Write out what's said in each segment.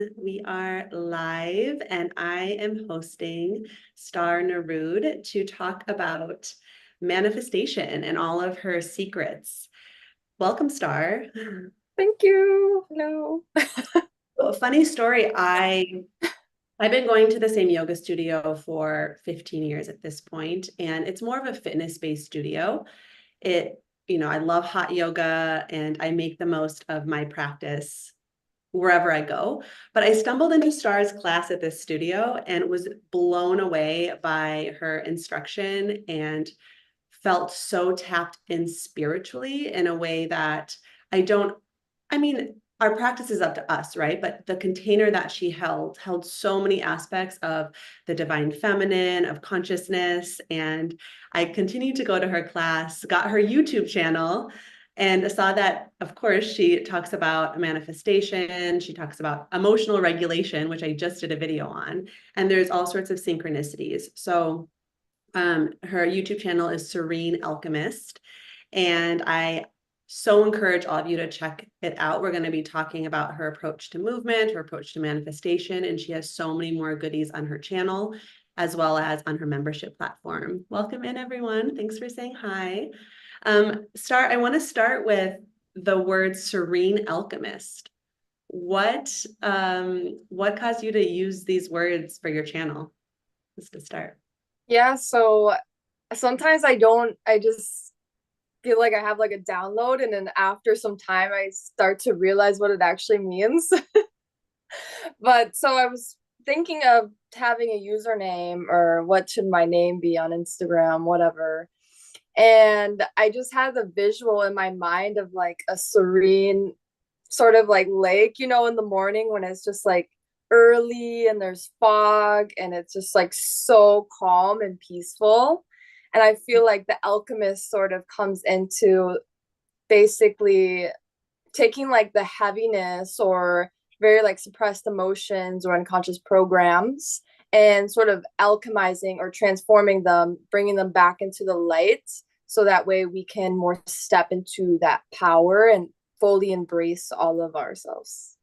We are live, and I am hosting Star Nerud to talk about manifestation and all of her secrets. Welcome, Star. Thank you. Hello. A funny story. I've been going to the same yoga studio for 15 years at this point, and it's more of a fitness-based studio. I love hot yoga and I make the most of my practice wherever I go. But I stumbled into Star's class at this studio and was blown away by her instruction and felt so tapped in spiritually in a way that I don't, I mean, our practice is up to us, right? But the container that she held so many aspects of the divine feminine, of consciousness. And I continued to go to her class, got her YouTube channel, and saw that, of course, she talks about manifestation. She talks about emotional regulation, which I just did a video on. And there's all sorts of synchronicities. So her YouTube channel is Serene Alchemist, and I so encourage all of you to check it out. We're going to be talking about her approach to movement, her approach to manifestation, and she has so many more goodies on her channel as well as on her membership platform. Welcome in, everyone. Thanks for saying hi. I want to start with the word Serene Alchemist. What caused you to use these words for your channel? Just to start. Yeah, so sometimes I just feel like I have like a download, and then after some time I start to realize what it actually means. But so I was thinking of having a username, or what should my name be on Instagram, whatever. And I just had the visual in my mind of like a serene sort of like lake, in the morning when it's just like early and there's fog and it's just like so calm and peaceful. And I feel like the alchemist sort of comes into basically taking like the heaviness or very like suppressed emotions or unconscious programs and sort of alchemizing or transforming them, bringing them back into the light, so that way we can more step into that power and fully embrace all of ourselves.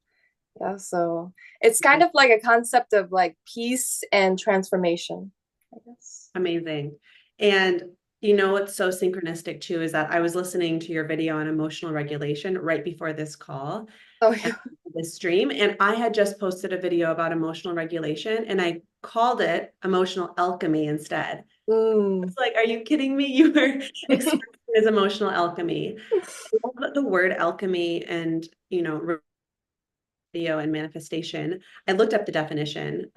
Yeah, so it's kind of like a concept of like peace and transformation, I guess. Amazing. And you know what's so synchronistic too is that I was listening to your video on emotional regulation right before this call Oh and yeah. this stream, and I had just posted a video about emotional regulation and I called it emotional alchemy instead. Mm. It's like, are you kidding me? You were expressing as emotional alchemy. I love the word alchemy and video and manifestation. I looked up the definition.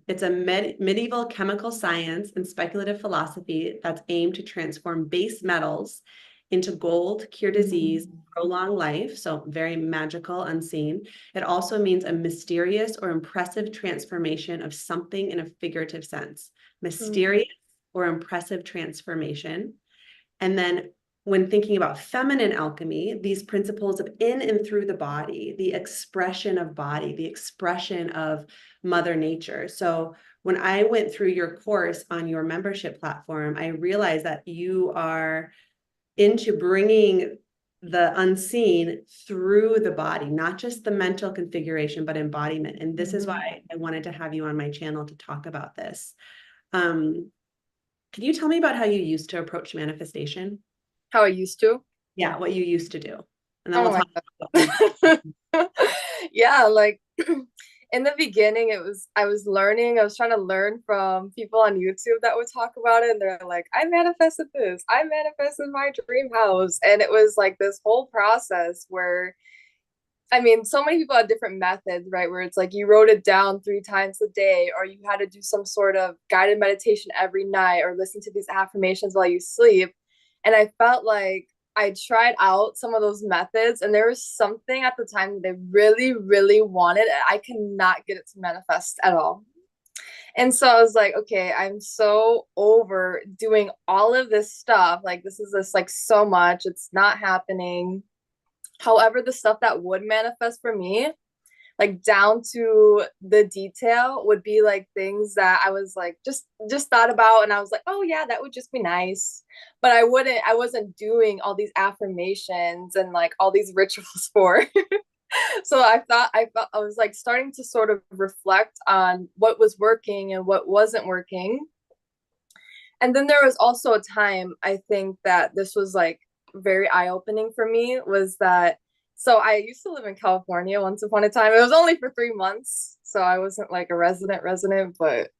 It's a medieval chemical science and speculative philosophy that's aimed to transform base metals into gold, cure disease, Mm. prolong life. So very magical, unseen. It also means a mysterious or impressive transformation of something in a figurative sense. Mm. Mysterious or impressive transformation. And then when thinking about feminine alchemy, these principles of in and through the body, the expression of body, the expression of Mother Nature. So when I went through your course on your membership platform, I realized that you are into bringing the unseen through the body, not just the mental configuration, but embodiment. And this is Mm. why I wanted to have you on my channel to talk about this. Um, can you tell me about how you used to approach manifestation? How I used to. Yeah, what you used to do. And then Oh we'll my talk about what we God. Yeah, like in the beginning, I was learning, I was trying to learn from people on YouTube that would talk about it. And they're like, I manifested this, I manifested my dream house. And it was like this whole process where, I mean, so many people had different methods, right? Where it's like you wrote it down 3 times a day, or you had to do some sort of guided meditation every night, or listen to these affirmations while you sleep. And I felt like I tried out some of those methods, and there was something at the time that I really, really wanted, and I cannot get it to manifest at all. And so I was like, okay, I'm so over doing all of this stuff. Like, this is just like so much. It's not happening. However, the stuff that would manifest for me, like down to the detail, would be like things that I was like just thought about, and I was like, oh yeah, that would just be nice. But I wasn't doing all these affirmations and like all these rituals for. So I felt I was like starting to sort of reflect on what was working and what wasn't working. And then there was also a time I think that this was like very eye-opening for me was that so I used to live in California once upon a time. It was only for 3 months, so I wasn't like a resident, but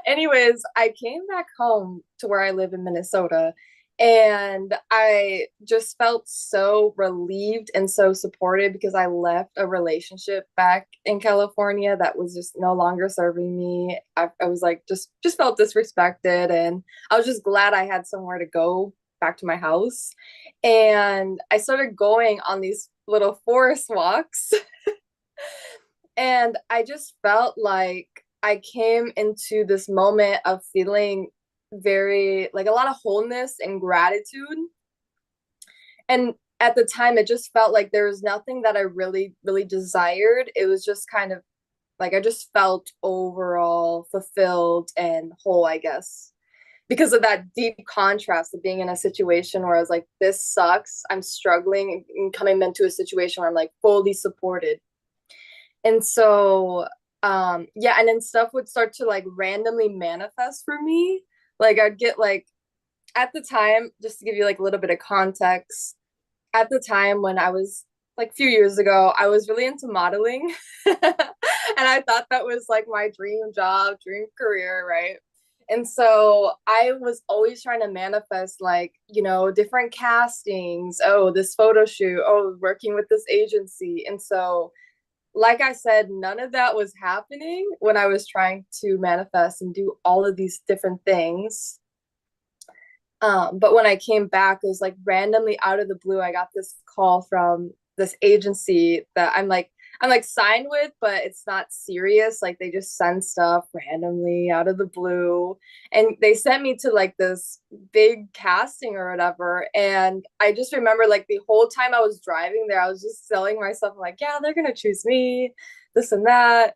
anyways, I came back home to where I live in Minnesota, and I just felt so relieved and so supported because I left a relationship back in California that was just no longer serving me. I was like just felt disrespected, and I was just glad I had somewhere to go back to my house. And I started going on these little forest walks, and I just felt like I came into this moment of feeling very like a lot of wholeness and gratitude. And at the time, it just felt like there was nothing that I really desired. It was just kind of like I just felt overall fulfilled and whole, I guess, because of that deep contrast of being in a situation where I was like, this sucks. I'm struggling and coming into a situation where I'm like fully supported. And so yeah, and then stuff would start to like randomly manifest for me. Like I'd get like at the time, just to give you like a little bit of context, at the time when I was like a few years ago, I was really into modeling. And I thought that was like my dream job, dream career, right? And so I was always trying to manifest like, you know, different castings. Oh, this photo shoot. Oh, working with this agency. And so like I said, none of that was happening when I was trying to manifest and do all of these different things. But when I came back, it was like randomly out of the blue, I got this call from this agency that I'm like signed with, but it's not serious. Like they just send stuff randomly out of the blue. And they sent me to like this big casting or whatever. And I just remember like the whole time I was driving there, I was just selling myself like, yeah, they're gonna choose me, this and that.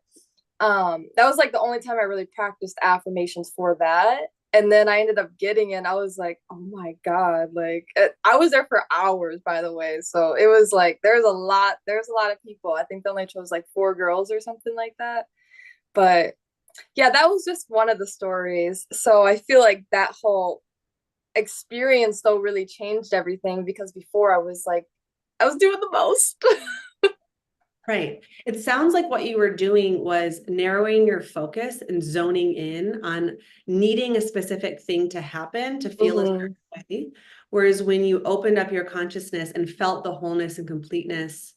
That was like the only time I really practiced affirmations for that. And then I ended up getting it, and I was like, oh my God, like I was there for hours, by the way. So it was like there's a lot of people. I think they only chose like 4 girls or something like that. But yeah, that was just one of the stories. So I feel like that whole experience though really changed everything because before I was like I was doing the most. Right. It sounds like what you were doing was narrowing your focus and zoning in on needing a specific thing to happen to feel a Mm-hmm. certain way. Whereas when you opened up your consciousness and felt the wholeness and completeness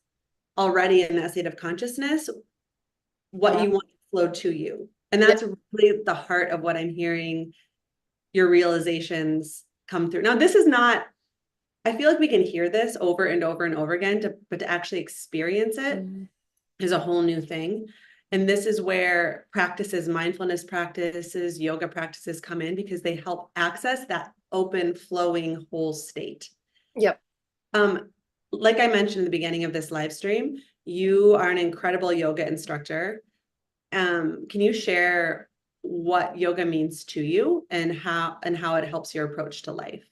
already in that state of consciousness, what Yeah. you want flowed to you. And Yeah. that's really the heart of what I'm hearing your realizations come through. Now, this is not, I feel like we can hear this over and over and over again, but to actually experience it Mm-hmm. is a whole new thing. And this is where practices, mindfulness practices, yoga practices come in because they help access that open, flowing, whole state. Yep. Um, like I mentioned in the beginning of this live stream, you are an incredible yoga instructor. Can you share what yoga means to you and how it helps your approach to life?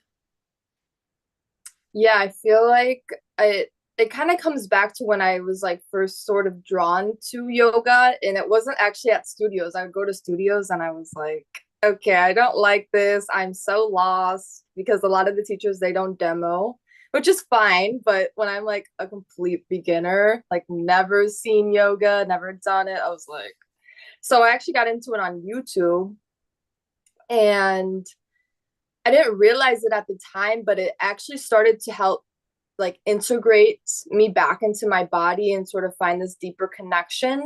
Yeah, I feel like it kind of comes back to when I was like first sort of drawn to yoga, and it wasn't actually at studios. I would go to studios and I was like, okay, I don't like this. I'm so lost because a lot of the teachers they don't demo, which is fine, but when I'm like a complete beginner, like never seen yoga, never done it, I was like so I actually got into it on YouTube, and I didn't realize it at the time, but it actually started to help like integrate me back into my body and sort of find this deeper connection.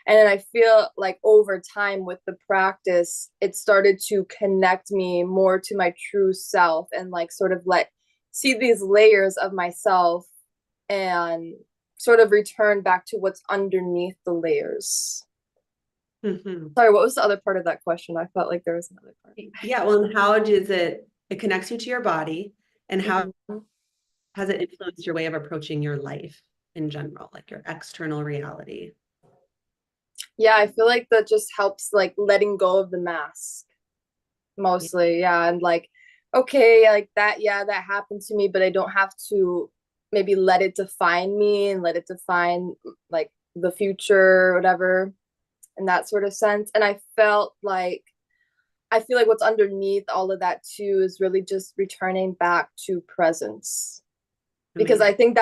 And then I feel like over time with the practice, it started to connect me more to my true self and like sort of let see these layers of myself and sort of return back to what's underneath the layers. Mhm. Sorry, what was the other part of that question? I felt like there was another part. Yeah, well, and how does it connects you to your body, and how Mhm. has it influenced your way of approaching your life in general, like your external reality? Yeah, I feel like that just helps like letting go of the mask mostly. Yeah, and like okay, like that, yeah, that happened to me, but I don't have to maybe let it define me and let it define like the future or whatever in that sort of sense. And I feel like what's underneath all of that too is really just returning back to presence. Because I Amazing. think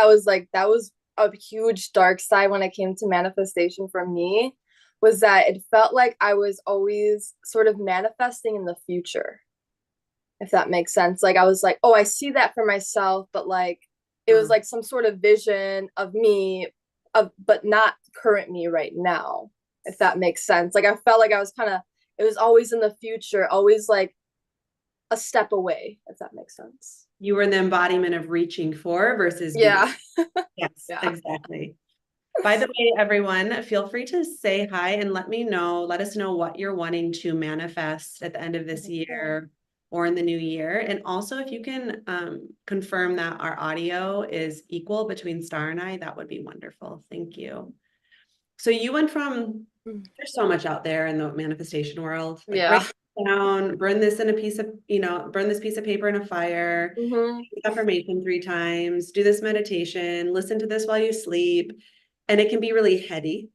that was a huge dark side when it came to manifestation for me, was that it felt like I was always sort of manifesting in the future, if that makes sense. Like I was like, oh, I see that for myself, but like it was Uh, like some sort of vision of me, of but not current me right now, if that makes sense. Like I felt like I was kind of, it was always in the future, always like a step away, if that makes sense. you were in the embodiment of reaching for versus being. Yeah. Yes, Yeah. exactly. By the way, everyone, feel free to say hi and let us know what you're wanting to manifest at the end of this year or in the new year. And also, if you can confirm that our audio is equal between Star and I, that would be wonderful. Thank you. So you went from, there's so much out there in the manifestation world, like Yeah. write it down, burn this in a piece of, burn this piece of paper in a fire, Mm-hmm. affirmation 3 times, do this meditation, listen to this while you sleep. And it can be really heady.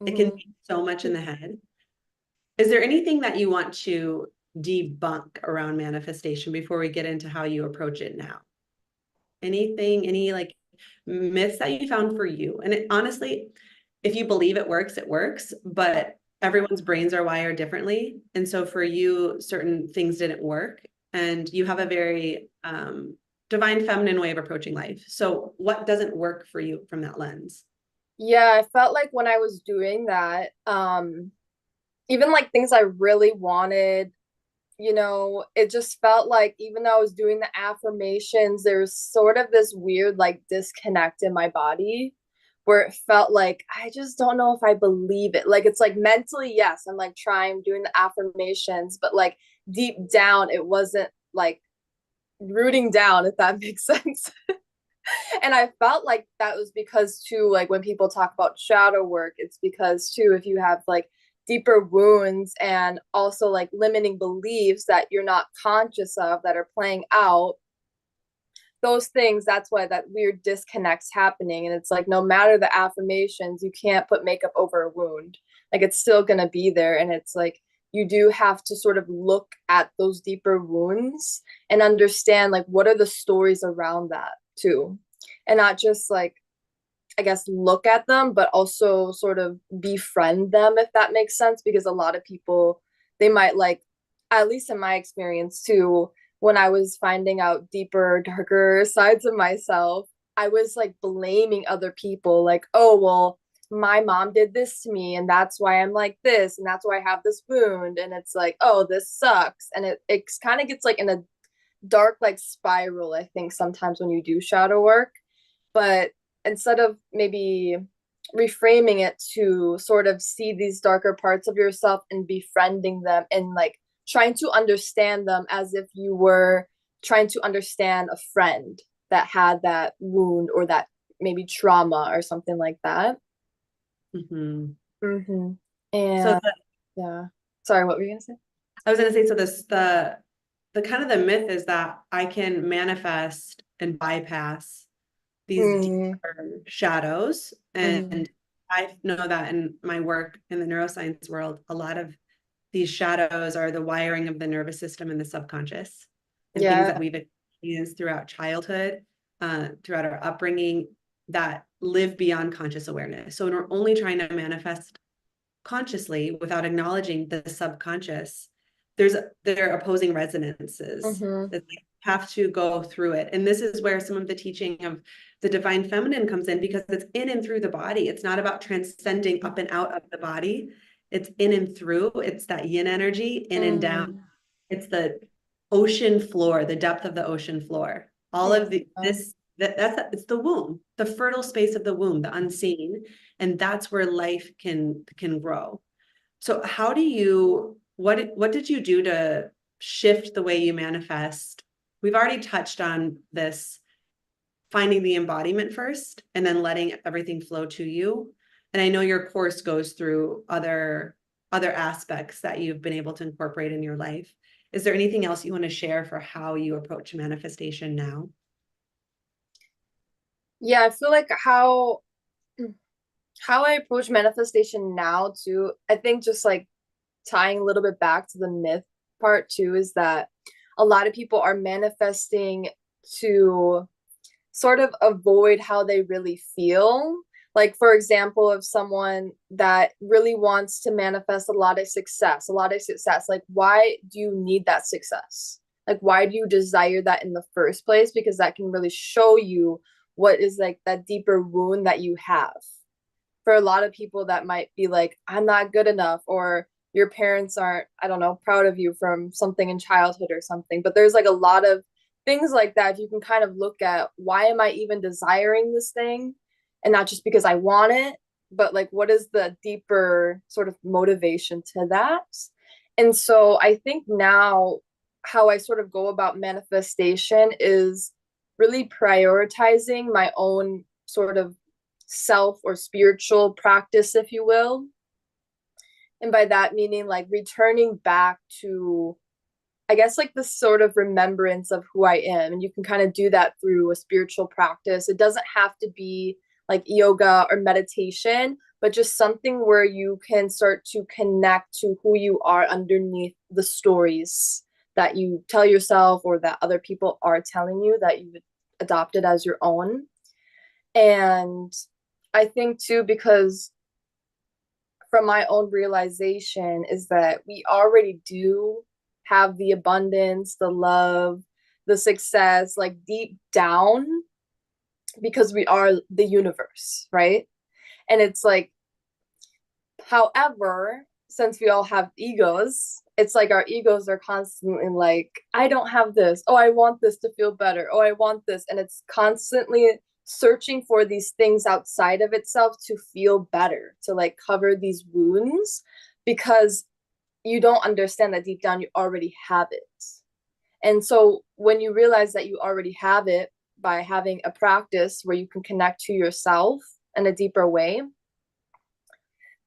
It can Mm-hmm. be so much in the head. Is there anything that you want to debunk around manifestation before we get into how you approach it now? Anything, any like myths that you found for you? And honestly, if you believe it works, but everyone's brains are wired differently. And so for you, certain things didn't work. And you have a very divine feminine way of approaching life. So what doesn't work for you from that lens? Yeah, I felt like when I was doing that, even like things I really wanted, it just felt like even though I was doing the affirmations, there's sort of this weird like disconnect in my body where it felt like I just don't know if I believe it. Like it's like mentally, yes, I'm like trying doing the affirmations, but like deep down, it wasn't like rooting down, if that makes sense. And I felt like that was because too, like when people talk about shadow work, it's because too, if you have like deeper wounds and also like limiting beliefs that you're not conscious of that are playing out, those things, that's why that weird disconnect's happening. And it's like no matter the affirmations, you can't put makeup over a wound. Like it's still gonna be there. And it's like you do have to sort of look at those deeper wounds and understand like what are the stories around that too. And not just like, I guess, look at them, but also sort of befriend them, if that makes sense. Because a lot of people, they might like, at least in my experience too, when I was finding out deeper, darker sides of myself, I was like blaming other people, like, oh, well, my mom did this to me, and that's why I'm like this, and that's why I have this wound. And it's like, oh, this sucks. And it kind of gets like in a dark, like spiral, I think, sometimes when you do shadow work. But instead of maybe reframing it to sort of see these darker parts of yourself and befriending them and like trying to understand them as if you were trying to understand a friend that had that wound or that maybe trauma or something like that. Mm-hmm. Mm-hmm. So And yeah, sorry, what were you gonna say? I was going to say, so the kind of the myth is that I can manifest and bypass these Mm-hmm. deeper shadows. Mm-hmm. And I know that in my work in the neuroscience world, a lot of these shadows are the wiring of the nervous system and the subconscious and things that Yeah. we've experienced throughout childhood, throughout our upbringing that live beyond conscious awareness. So when we're only trying to manifest consciously without acknowledging the subconscious, there are opposing resonances Mm-hmm. that have to go through it. And this is where some of the teaching of the divine feminine comes in, because it's in and through the body. It's not about transcending up and out of the body. It's in and through. It's that yin energy, in and down. Mm-hmm. It's the ocean floor, the depth of the ocean floor. All Yeah. of it's the womb, the fertile space of the womb, the unseen, and that's where life can grow. So how do you what did you do to shift the way you manifest? We've already touched on this, finding the embodiment first and then letting everything flow to you. And I know your course goes through other aspects that you've been able to incorporate in your life. Is there anything else you want to share for how you approach manifestation now? Yeah, I feel like how I approach manifestation now too, I think just like tying a little bit back to the myth part too, is that a lot of people are manifesting to sort of avoid how they really feel. Like, for example, if someone that really wants to manifest a lot of success, like, why do you need that success? Like, why do you desire that in the first place? Because that can really show you what is like that deeper wound that you have. For a lot of people, that might be like, I'm not good enough, or your parents aren't, I don't know, proud of you from something in childhood or something. But there's like a lot of things like that. If you can kind of look at, why am I even desiring this thing? And not just because I want it, but like, what is the deeper sort of motivation to that? And so I think now how I sort of go about manifestation is really prioritizing my own sort of self or spiritual practice, if you will. And by that meaning like returning back to, I guess, like this sort of remembrance of who I am. And you can kind of do that through a spiritual practice. It doesn't have to be like yoga or meditation, but just something where you can start to connect to who you are underneath the stories that you tell yourself or that other people are telling you that you've adopted as your own. And I think too, because from my own realization, is that we already do have the abundance, the love, the success, like deep down, because we are the universe, right? And it's like, however, since we all have egos, it's like our egos are constantly like, I don't have this. Oh, I want this to feel better. Oh, I want this. And it's constantly searching for these things outside of itself to feel better, to like cover these wounds, because you don't understand that deep down you already have it. And so when you realize that you already have it by having a practice where you can connect to yourself in a deeper way,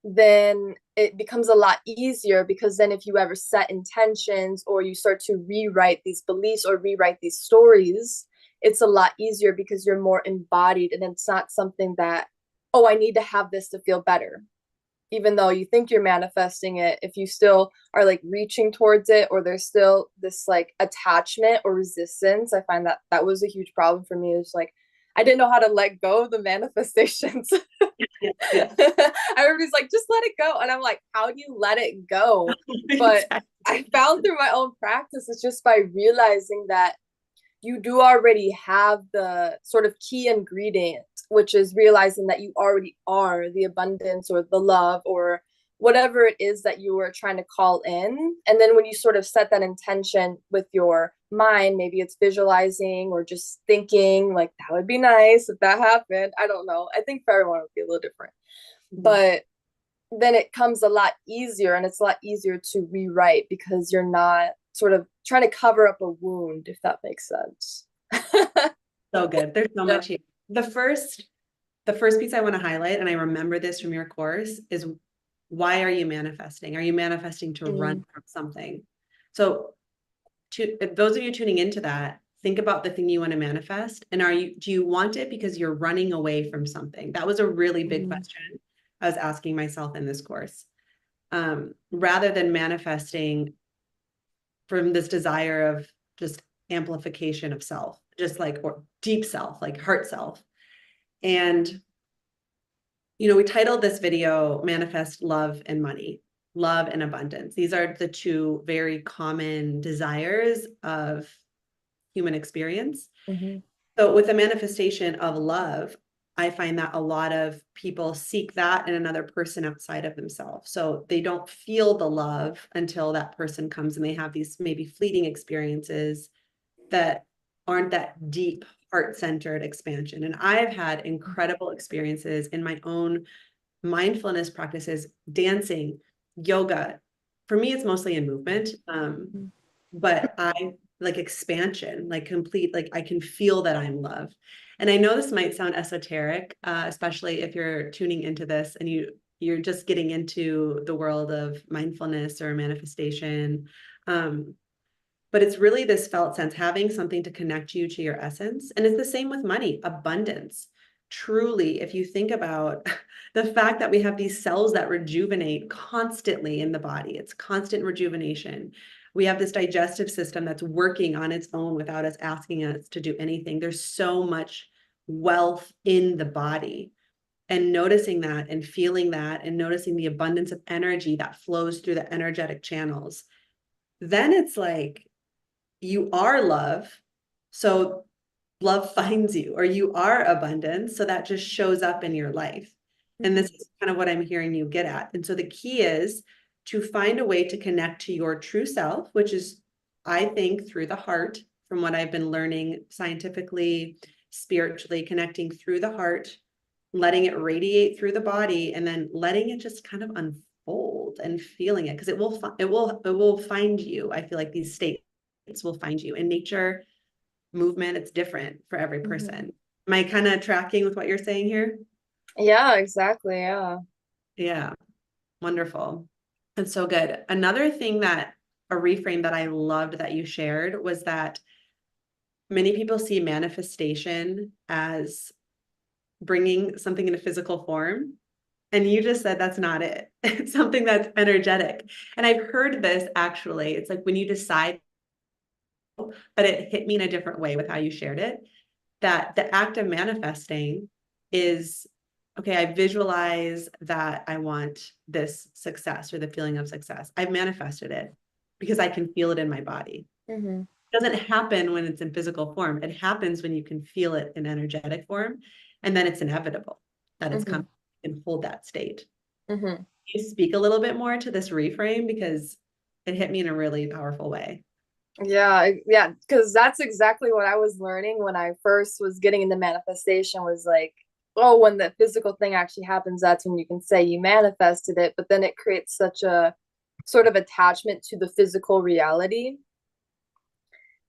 then it becomes a lot easier, because then if you ever set intentions or you start to rewrite these beliefs or rewrite these stories, it's a lot easier because you're more embodied, and it's not something that, oh, I need to have this to feel better. Even though you think you're manifesting it, if you still are like reaching towards it, or there's still this like attachment or resistance, I find that that was a huge problem for me. It's like, I didn't know how to let go of the manifestations. Yeah. Everybody's like, just let it go. And I'm like, how do you let it go? But Exactly. I found through my own practice, it's just by realizing that you do already have the sort of key ingredient, which is realizing that you already are the abundance or the love or whatever it is that you were trying to call in. And then when you sort of set that intention with your mind, maybe it's visualizing or just thinking like, that would be nice if that happened. I don't know. I think for everyone it would be a little different. Mhm. But then it comes a lot easier, and it's a lot easier to rewrite because you're not sort of trying to cover up a wound, if that makes sense. So good. There's so Yeah. much here. The first, the first piece I want to highlight, and I remember this from your course, is why are you manifesting? Are you manifesting to run Mm, from something? So to those of you tuning into that, think about the thing you want to manifest. And do you want it because you're running away from something? That was a really big mm, question I was asking myself in this course. Rather than manifesting from this desire of just amplification of self, just like, or deep self, like heart self. And, we titled this video Manifest Love and Money, Love and Abundance. These are the two very common desires of human experience. mhm, So with the manifestation of love, I find that a lot of people seek that in another person outside of themselves. So they don't feel the love until that person comes, and they have these maybe fleeting experiences that aren't that deep heart-centered expansion. And I've had incredible experiences in my own mindfulness practices, dancing, yoga. For me, it's mostly in movement. mhm, But I like expansion, like complete, like I can feel that I'm loved. And I know this might sound esoteric, especially if you're tuning into this and you're just getting into the world of mindfulness or manifestation. Um, but it's really this felt sense, having something to connect you to your essence. And it's the same with money, abundance. truly, if you think about the fact that we have these cells that rejuvenate constantly in the body, it's constant rejuvenation. We have this digestive system that's working on its own without us asking us to do anything. There's so much wealth in the body. And noticing that and feeling that and noticing the abundance of energy that flows through the energetic channels, then it's like you are love. So love finds you, or you are abundance. So that just shows up in your life. And this is kind of what I'm hearing you get at. And so the key is to find a way to connect to your true self, which is, I think, through the heart, from what I've been learning scientifically, spiritually, connecting through the heart, letting it radiate through the body, and then letting it just kind of unfold and feeling it, because it will find you. I feel like these states will find you in nature, movement. It's different for every person. Am I kind of tracking with what you're saying here? Yeah, exactly. Yeah. Yeah, wonderful. That's so good. Another thing that a reframe that I loved that you shared was that many people see manifestation as bringing something into physical form. And you just said that's not it. It's something that's energetic. And I've heard this actually. It's like when you decide, but it hit me in a different way with how you shared it, that the act of manifesting is, okay, I visualize that I want this success or the feeling of success. I've manifested it because I can feel it in my body. Mm-hmm. It doesn't happen when it's in physical form. It happens when you can feel it in energetic form. And then it's inevitable that it's Mm-hmm. coming and hold that state. Mm-hmm. Can you speak a little bit more to this reframe, because it hit me in a really powerful way. Yeah, yeah, because that's exactly what I was learning when I first was getting into manifestation was like, oh, when the physical thing actually happens, that's when you can say you manifested it, but then it creates such a sort of attachment to the physical reality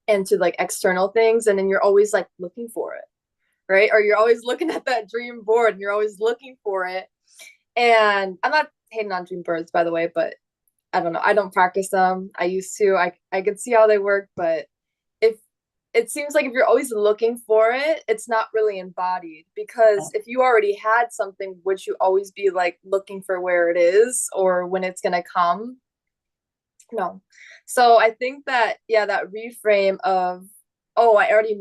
and to like external things, and then you're always like looking for it, right? Or you're always looking at that dream board and you're always looking for it. And I'm not hating on dream boards, by the way, but I don't know. I don't practice them. I used to. I could see how they work, but if it seems like if you're always looking for it, it's not really embodied, because if you already had something, would you always be like looking for where it is or when it's gonna come? No. So I think that, yeah, that reframe of, oh, I already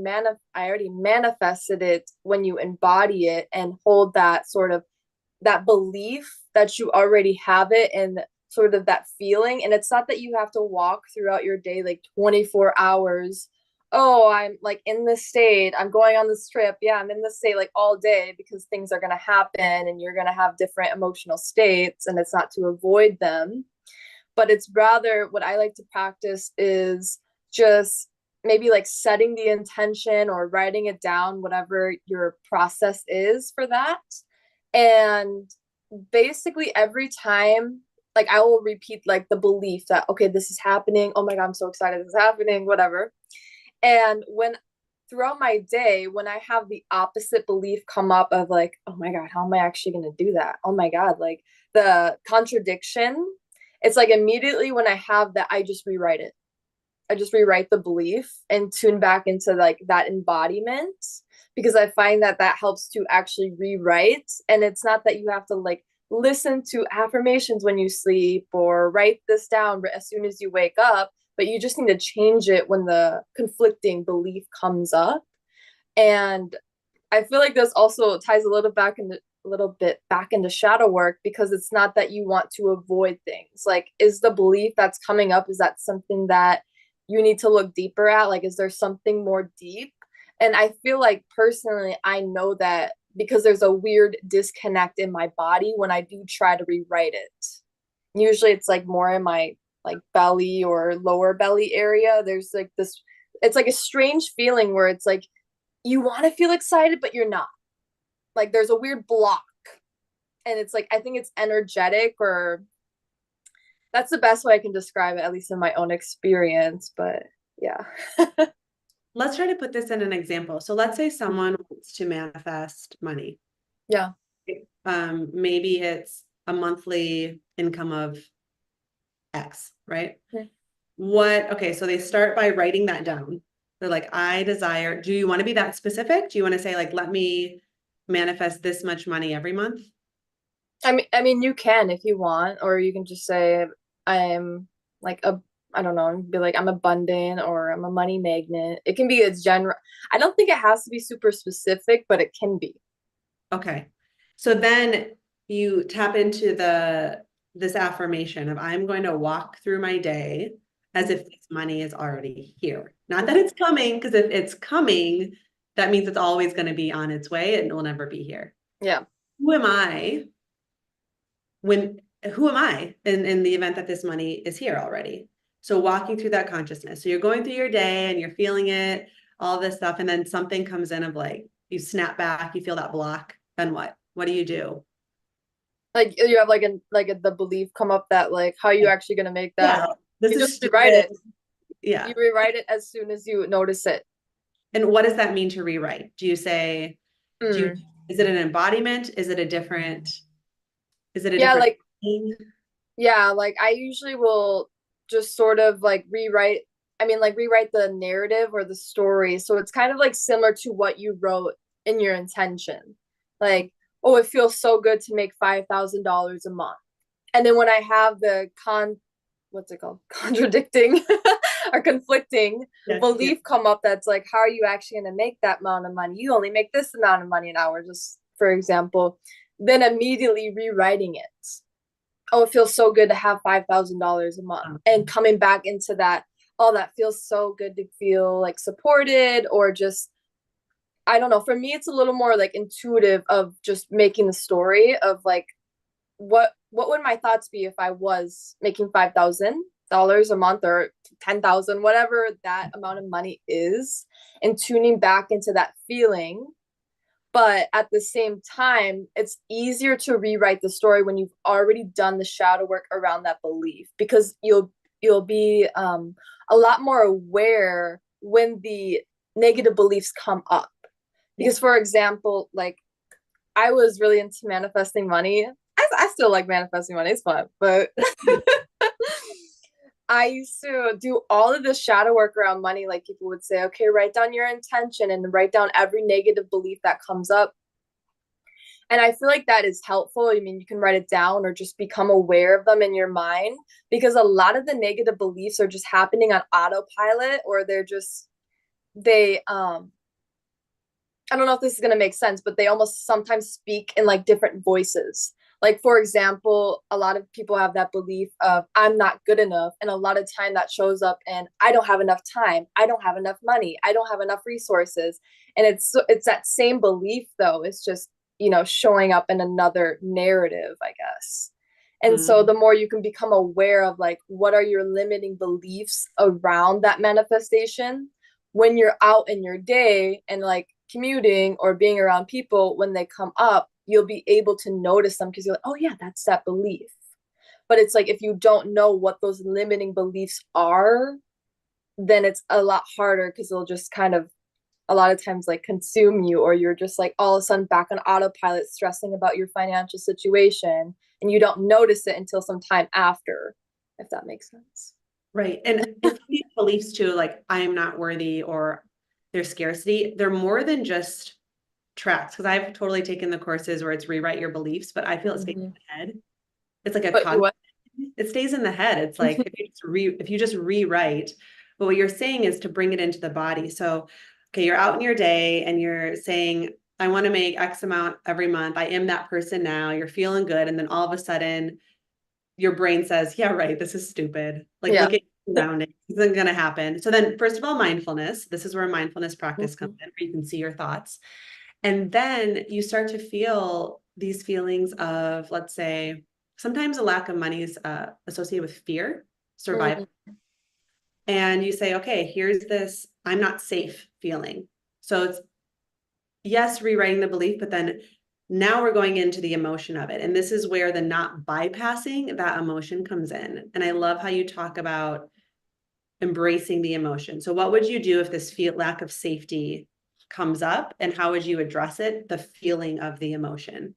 manifested it, when you embody it and hold that sort of that belief that you already have it, and sort of that feeling. And it's not that you have to walk throughout your day like 24 hours. Oh, I'm like in this state. I'm going on this trip. Yeah, I'm in this state like all day, because things are going to happen and you're going to have different emotional states, and it's not to avoid them. But it's rather, what I like to practice is just maybe like setting the intention or writing it down, whatever your process is for that. And basically every time, like I will repeat like the belief that, okay, this is happening. Oh my God, I'm so excited this is happening, whatever. And when throughout my day, when I have the opposite belief come up of like, oh my God, how am I actually going to do that? Oh my God, like the contradiction, it's like immediately when I have that, I just rewrite it. I just rewrite the belief and tune back into like that embodiment, because I find that that helps to actually rewrite. And it's not that you have to like listen to affirmations when you sleep or write this down as soon as you wake up, but you just need to change it when the conflicting belief comes up. And I feel like this also ties a little bit back into shadow work, because it's not that you want to avoid things. Like, is the belief that's coming up, is that something that you need to look deeper at? Like, is there something more deep? And I feel like personally, I know that because there's a weird disconnect in my body when I do try to rewrite it. Usually it's like more in my like belly or lower belly area. There's like this, it's like a strange feeling where it's like you want to feel excited, but you're not. Like there's a weird block. And it's like, I think it's energetic, or that's the best way I can describe it, at least in my own experience. But yeah. Let's try to put this in an example. So let's say someone wants to manifest money. Yeah. Maybe it's a monthly income of X, right? Okay. Okay, so they start by writing that down. They're like, I desire, do you want to be that specific? Do you want to say like, let me manifest this much money every month? I mean, you can if you want, or you can just say I'm like I don't know, be like I'm abundant or I'm a money magnet. It can be a general. I don't think it has to be super specific, but it can be. Okay. So then you tap into this affirmation of I'm going to walk through my day as if this money is already here. Not that it's coming, because if it's coming, that means it's always going to be on its way and it will never be here. Yeah. Who am I when who am I in the event that this money is here already? So walking through that consciousness. So you're going through your day and you're feeling it, all this stuff, and then something comes in of like you snap back, you feel that block. Then what? What do you do? Like you have the belief come up that like how are you actually gonna make Yeah, that? this You is just rewrite stupid. it. Yeah. You rewrite it as soon as you notice it. And what does that mean to rewrite? Do you say, do you, Mm. is it an embodiment? Is it a Yeah, different like thing? yeah, like I usually will just sort of like rewrite, I mean, like rewrite the narrative or the story. So it's kind of like similar to what you wrote in your intention. Like, oh, it feels so good to make $5,000 a month. And then when I have the what's it called? Contradicting or conflicting Yes, yes. belief come up that's like, how are you actually going to make that amount of money? You only make this amount of money an hour, just for example. Then immediately rewriting it, oh, it feels so good to have $5,000 a month, and coming back into that, oh, that feels so good to feel like supported, or just, I don't know. For me, it's a little more like intuitive of just making the story of like, what would my thoughts be if I was making $5,000 a month or 10,000, whatever that amount of money is, and tuning back into that feeling. But at the same time, it's easier to rewrite the story when you've already done the shadow work around that belief, because you'll be a lot more aware when the negative beliefs come up. Yeah. Because, for example, like I was really into manifesting money. I still like manifesting money, it's fun, but I used to do all of the shadow work around money. Like people would say, okay, write down your intention and write down every negative belief that comes up. And I feel like that is helpful. I mean, you can write it down or just become aware of them in your mind, because a lot of the negative beliefs are just happening on autopilot, or they I don't know if this is going to make sense, but they almost sometimes speak in like different voices. Like, for example, a lot of people have that belief of I'm not good enough. And a lot of time that shows up and I don't have enough time. I don't have enough money. I don't have enough resources. And it's that same belief though. It's just, showing up in another narrative, I guess. And so Mm. the more you can become aware of like, what are your limiting beliefs around that manifestation when you're out in your day and like commuting or being around people, when they come up, you'll be able to notice them because you're like, oh yeah, that's that belief. But it's like if you don't know what those limiting beliefs are, then it's a lot harder because they'll just kind of a lot of times like consume you, or you're just like all of a sudden back on autopilot stressing about your financial situation and you don't notice it until some time after, if that makes sense. Right. And these beliefs too, like I am not worthy or there's scarcity, they're more than just tracks. Because I've totally taken the courses where it's rewrite your beliefs, but I feel it stays in Mm-hmm. the head. It's like a But you con what? it stays in the head. It's like if you just rewrite, but what you're saying is to bring it into the body. So, okay, you're out in your day and you're saying, I want to make X amount every month. I am that person now. You're feeling good. And then all of a sudden your brain says, yeah, right, this is stupid. Like, Yeah. look at your surroundings. This isn't going to happen. So then, first of all, mindfulness. This is where mindfulness practice comes Mm-hmm. in, where you can see your thoughts. And then you start to feel these feelings of, let's say, sometimes a lack of money is associated with fear, survival. And you say, okay, here's this, I'm not safe feeling. So it's, yes, rewriting the belief, but then now we're going into the emotion of it. And this is where the not bypassing that emotion comes in. And I love how you talk about embracing the emotion. So what would you do if this lack of safety comes up, and how would you address it? The feeling of the emotion.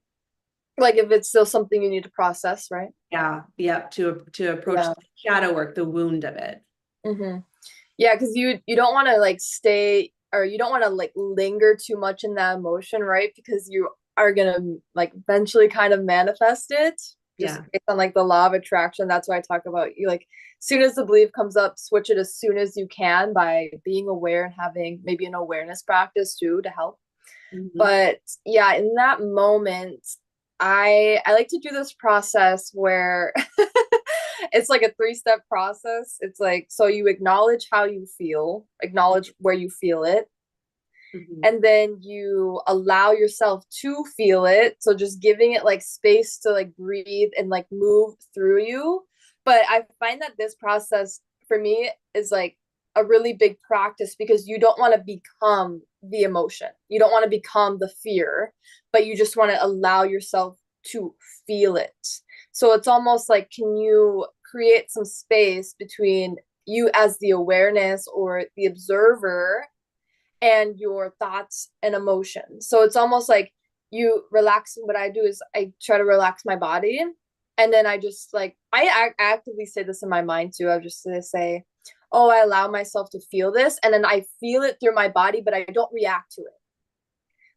Like if it's still something you need to process, right? Yeah. Yeah. To approach Yeah. the shadow work, the wound of it. Mm-hmm. Yeah, because you don't want to like stay, or you don't want to like linger too much in that emotion, right? Because are gonna like eventually kind of manifest it just Yeah. based on like the law of attraction. That's why I talk about you like as soon as the belief comes up, switch it as soon as you can by being aware and having maybe an awareness practice too to help. Mhm. But yeah, in that moment, I like to do this process where it's like a three-step process. It's like so you acknowledge how you feel, acknowledge where you feel it, Mhm. and then you allow yourself to feel it, so just giving it like space to like breathe and like move through you. But I find that this process for me is like a really big practice because you don't want to become the emotion, you don't want to become the fear, but you just want to allow yourself to feel it. So it's almost like, can you create some space between you as the awareness or the observer and your thoughts and emotions. So it's almost like you relax. What I do is I try to relax my body. And then I just like, I actively say this in my mind too. I just say, oh, I allow myself to feel this. And then I feel it through my body, but I don't react to it.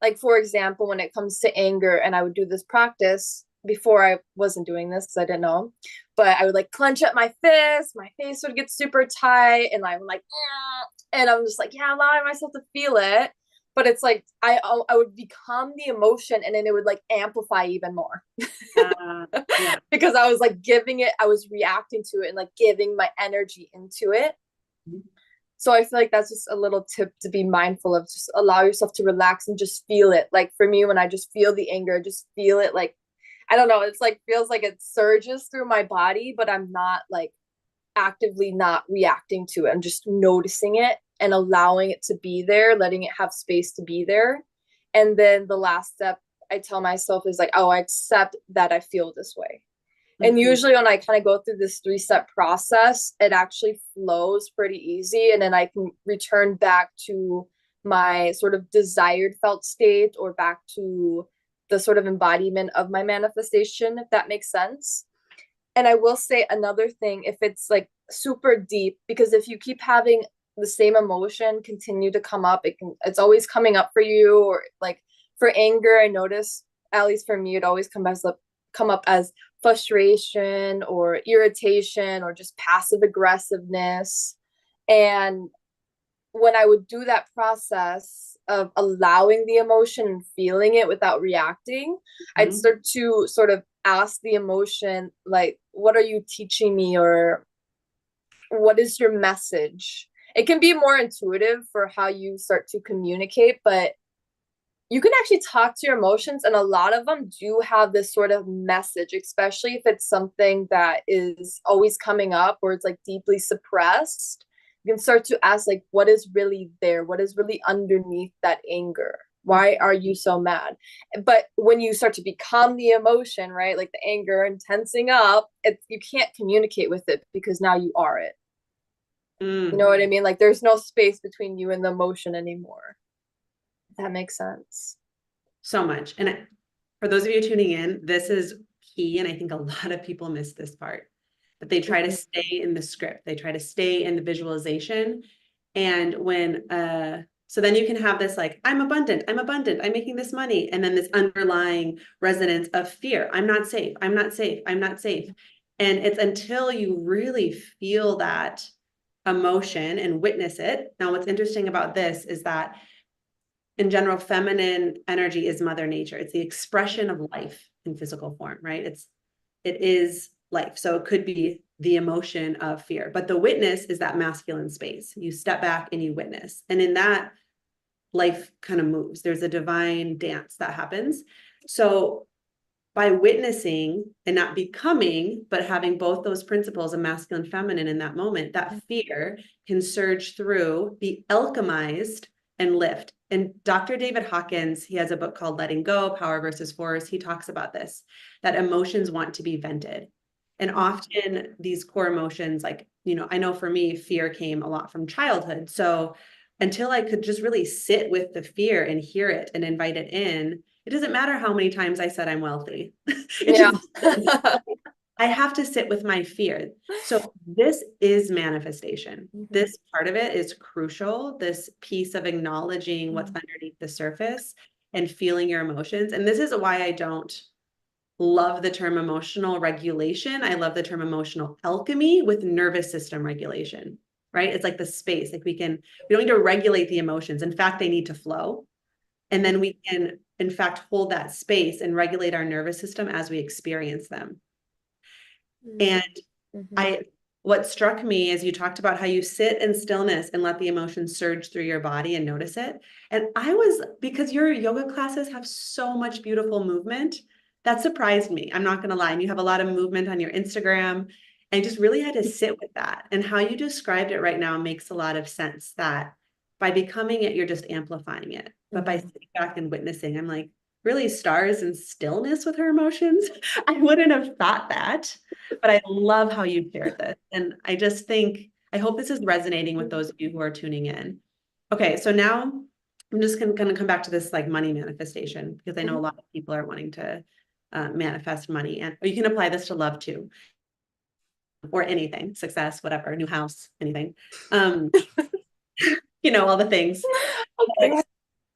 Like, for example, when it comes to anger, and I would do this practice before I wasn't doing this because I didn't know, but I would like clench up my fist, my face would get super tight, and I'm like, and I'm just like, yeah, allowing myself to feel it. But it's like I would become the emotion, and then it would like amplify even more Yeah. because I was like giving it, I was reacting to it and like giving my energy into it. So I feel like that's just a little tip to be mindful of. Just allow yourself to relax and just feel it. Like for me, when I just feel the anger, just feel it like, I don't know, it's like feels like it surges through my body, but I'm not like actively not reacting to it. I'm just noticing it and allowing it to be there, letting it have space to be there. And then the last step I tell myself is like, oh, I accept that I feel this way. And Mhm. usually when I kind of go through this three-step process, it actually flows pretty easy. And then I can return back to my sort of desired felt state or back to the sort of embodiment of my manifestation, if that makes sense. And I will say another thing, if it's like super deep, because if you keep having the same emotion continue to come up, it's always coming up for you. Or like for anger, I notice, at least for me, it always come up as frustration or irritation or just passive aggressiveness. And when I would do that process of allowing the emotion and feeling it without reacting, I'd Mhm. start to sort of ask the emotion, like, what are you teaching me? Or what is your message? It can be more intuitive for how you start to communicate, but you can actually talk to your emotions, and a lot of them do have this sort of message, especially if it's something that is always coming up or it's like deeply suppressed. You can start to ask, like, what is really there? What is really underneath that anger? Why are you so mad? But when you start to become the emotion, right, like the anger and tensing up, you can't communicate with it because now you are it. You know Mm. what I mean? Like there's no space between you and the emotion anymore. If that makes sense. So much. And for those of you tuning in, this is key. And I think a lot of people miss this part, that they try to Mhm. stay in the script, they try to stay in the visualization. And so then you can have this like, I'm abundant, I'm making this money. And then this underlying resonance of fear. I'm not safe. I'm not safe. I'm not safe. And it's until you really feel that emotion and witness it. Now, what's interesting about this is that in general, feminine energy is mother nature. It's the expression of life in physical form, right? It is life. So it could be the emotion of fear, but the witness is that masculine space. You step back and you witness. And in that, life kind of moves. There's a divine dance that happens. So by witnessing and not becoming, but having both those principles of masculine and feminine in that moment, that fear can surge through, be alchemized, and lift. And Dr. David Hawkins, he has a book called Letting Go, Power versus Force. He talks about this, that emotions want to be vented. And often these core emotions, like, I know for me, fear came a lot from childhood. So until I could just really sit with the fear and hear it and invite it in, it doesn't matter how many times I said I'm wealthy. It Yeah. just, I have to sit with my fear. So this is manifestation. Mhm. This part of it is crucial. This piece of acknowledging what's underneath the surface. and feeling your emotions. And this is why I don't love the term emotional regulation. I love the term emotional alchemy with nervous system regulation, right? It's like the space, like we don't need to regulate the emotions. In fact, they need to flow. And then we can, in fact, hold that space and regulate our nervous system as we experience them. And what struck me is you talked about how you sit in stillness and let the emotions surge through your body and notice it. And because your yoga classes have so much beautiful movement, that surprised me. I'm not going to lie. And you have a lot of movement on your Instagram. And I just really had to sit with that. And how you described it right now makes a lot of sense, that by becoming it, you're just amplifying it. But by sitting back and witnessing, I'm like, really stars and stillness with her emotions. I wouldn't have thought that, but I love how you shared this. And I just think, I hope this is resonating with those of you who are tuning in. Okay, so now I'm just going to come back to this like money manifestation, because I know a lot of people are wanting to manifest money, and you can apply this to love too, or anything, success, whatever, new house, anything. All the things. But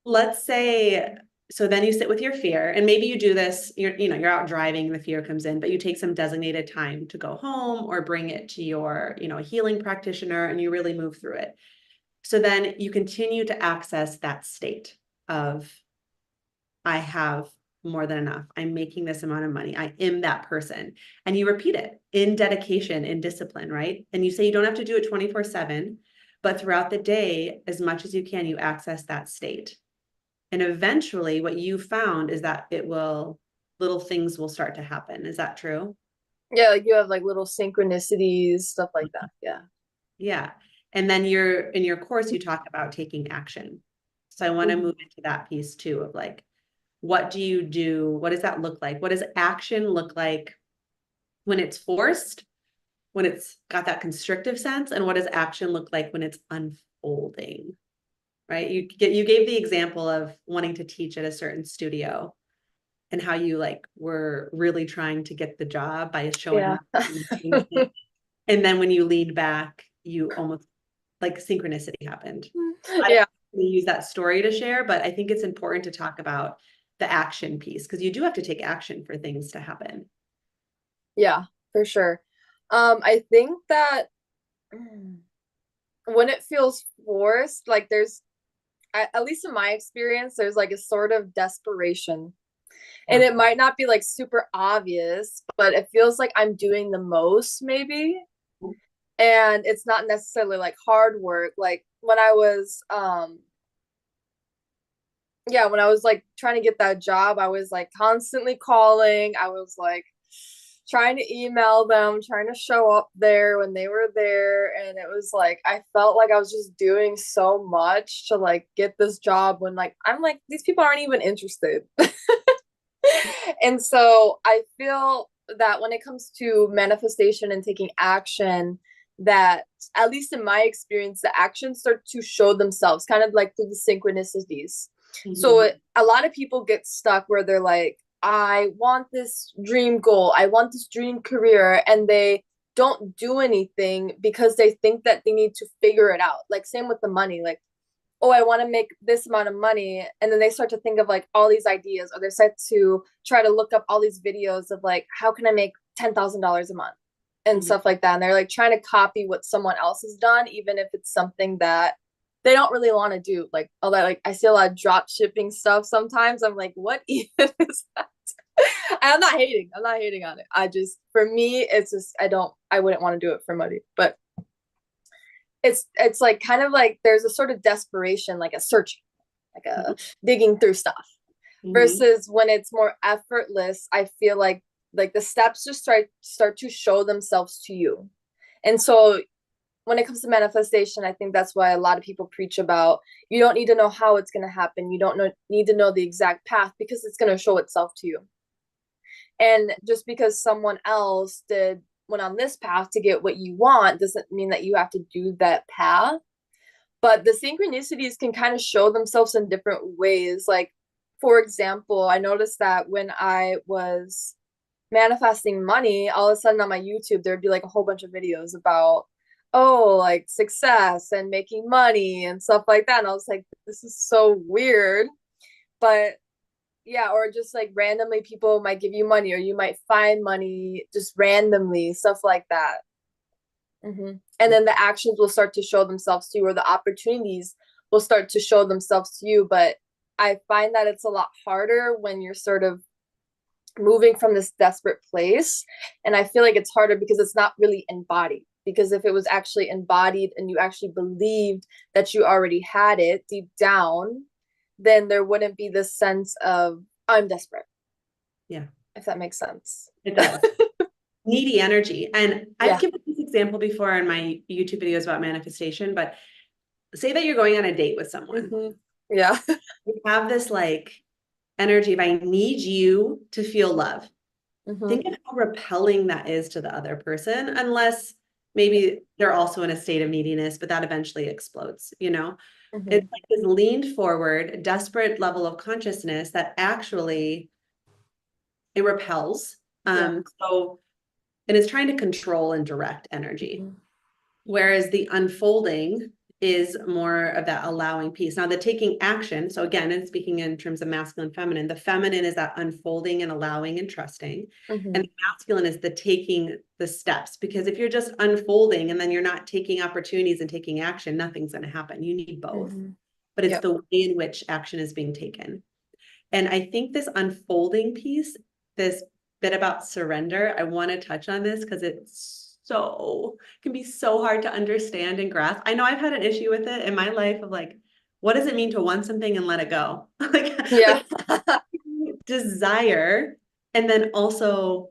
let's say, so then you sit with your fear, and maybe you do this, you're out driving, the fear comes in, but you take some designated time to go home or bring it to your, a healing practitioner, and you really move through it. So then you continue to access that state of, I have more than enough. I'm making this amount of money. I am that person. And you repeat it in dedication, in discipline, right? And you say you don't have to do it 24/7, but throughout the day, as much as you can, you access that state. And eventually what you found is that little things will start to happen. Is that true? Yeah, like you have like little synchronicities, stuff like that. Yeah. Yeah. And then in your course, you talk about taking action. So I want to move into that piece too, of like, what do you do? What does that look like? What does action look like when it's forced, when it's got that constrictive sense? And what does action look like when it's unfolding? Right? You gave the example of wanting to teach at a certain studio, and how you like were really trying to get the job by showing up. And then when you leaned back, you almost, like, synchronicity happened. I Yeah. don't use that story to share, but I think it's important to talk about the action piece, because you do have to take action for things to happen. Yeah, for sure. I think that when it feels forced, like there's, at least in my experience, there's like a sort of desperation. And it might not be like super obvious, but it feels like I'm doing the most, maybe. And it's not necessarily like hard work. Like when I was when I was like trying to get that job, I was like constantly calling. I was like trying to email them, trying to show up there when they were there. And it was like, I felt like I was just doing so much to like get this job, when like, I'm like, these people aren't even interested. And so I feel that when it comes to manifestation and taking action, that at least in my experience, the actions start to show themselves kind of like through the synchronicities. So a lot of people get stuck where they're like, I want this dream goal, I want this dream career, and they don't do anything because they think that they need to figure it out. Like same with the money, like, oh, I want to make this amount of money. And then they start to think of like all these ideas, or they start to try to look up all these videos of like, how can I make $10,000 a month and stuff like that. And they're like trying to copy what someone else has done, even if it's something that they don't really want to do. Like all that, like I see a lot of drop shipping stuff sometimes. I'm like, what even is that? I'm not hating. I'm not hating on it. For me, it's just, I wouldn't want to do it for money, but it's like kind of like there's a sort of desperation, like a searching, like a digging through stuff, versus when it's more effortless. I feel like the steps just start to show themselves to you. And so when it comes to manifestation, I think that's why a lot of people preach about, you don't need to know how it's going to happen, you don't need to know the exact path, because it's going to show itself to you. And just because someone else went on this path to get what you want doesn't mean that you have to do that path. But the synchronicities can kind of show themselves in different ways. Like, for example, I noticed that when I was manifesting money, all of a sudden on my YouTube, there'd be like a whole bunch of videos about, oh, like success and making money and stuff like that. And I was like, this is so weird. But yeah, or just like randomly people might give you money, or you might find money just randomly, stuff like that. And then the actions will start to show themselves to you, or the opportunities will start to show themselves to you. But I find that it's a lot harder when you're sort of moving from this desperate place. And I feel like it's harder because it's not really embodied. Because if it was actually embodied and you actually believed that you already had it deep down, then there wouldn't be this sense of, I'm desperate. Yeah, If that makes sense. it does. Needy energy. And I've Yeah. given this example before in my YouTube videos about manifestation, but say that you're going on a date with someone. Yeah. You have this like energy of I need you to feel love. Think of how repelling that is to the other person, unless maybe they're also in a state of neediness, but that eventually explodes, you know? It's like this leaned forward, desperate level of consciousness that actually it repels. Yeah. So and it's trying to control and direct energy. Whereas the unfolding is more of that allowing piece. Now, the taking action, so again, and speaking in terms of masculine, feminine, the feminine is that unfolding and allowing and trusting. And the masculine is the taking the steps. Because if you're just unfolding and then you're not taking opportunities and taking action, nothing's going to happen. You need both. But it's Yep. the way in which action is being taken. And I think this unfolding piece, this bit about surrender, I want to touch on this because can be so hard to understand and grasp. I know I've had an issue with it in my life of like, what does it mean to want something and let it go? Yeah. Desire, and then also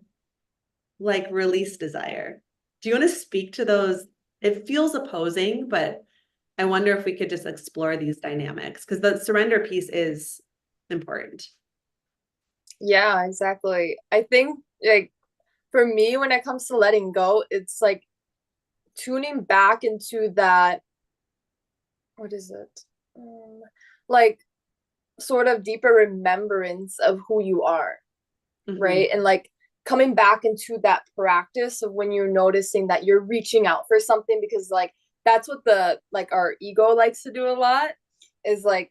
like release desire. Do you want to speak to those? It feels opposing, but I wonder if we could just explore these dynamics because the surrender piece is important. Yeah, exactly. I think like for me, when it comes to letting go, it's like tuning back into that, what is it? Like sort of deeper remembrance of who you are, right? And like coming back into that practice of when you're noticing that you're reaching out for something, because like that's what the like our ego likes to do a lot, is like,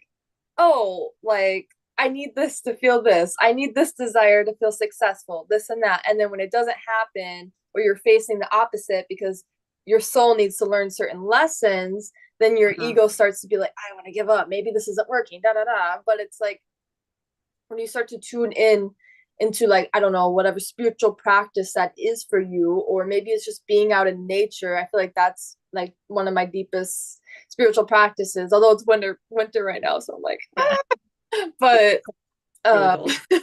oh, like I need this to feel this. I need this desire to feel successful, this and that. And then when it doesn't happen, or you're facing the opposite because your soul needs to learn certain lessons, then your ego starts to be like, I want to give up. Maybe this isn't working, da da da. But it's like when you start to tune in into like, I don't know, whatever spiritual practice that is for you, or maybe it's just being out in nature. I feel like that's like one of my deepest spiritual practices, although it's winter right now, so I'm like, but Really cool.